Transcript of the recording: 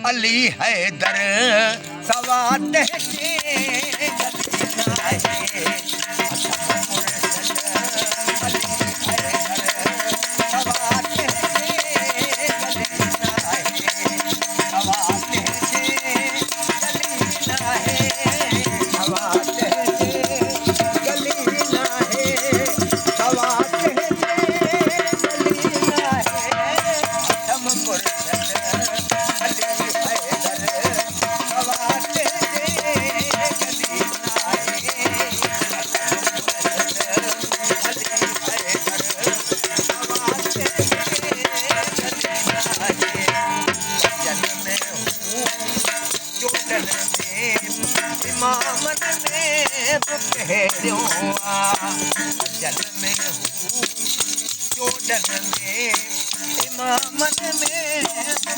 अली हैदर सवात के इमामत में पहिरियों जल में हूँ चोडन में इमामत में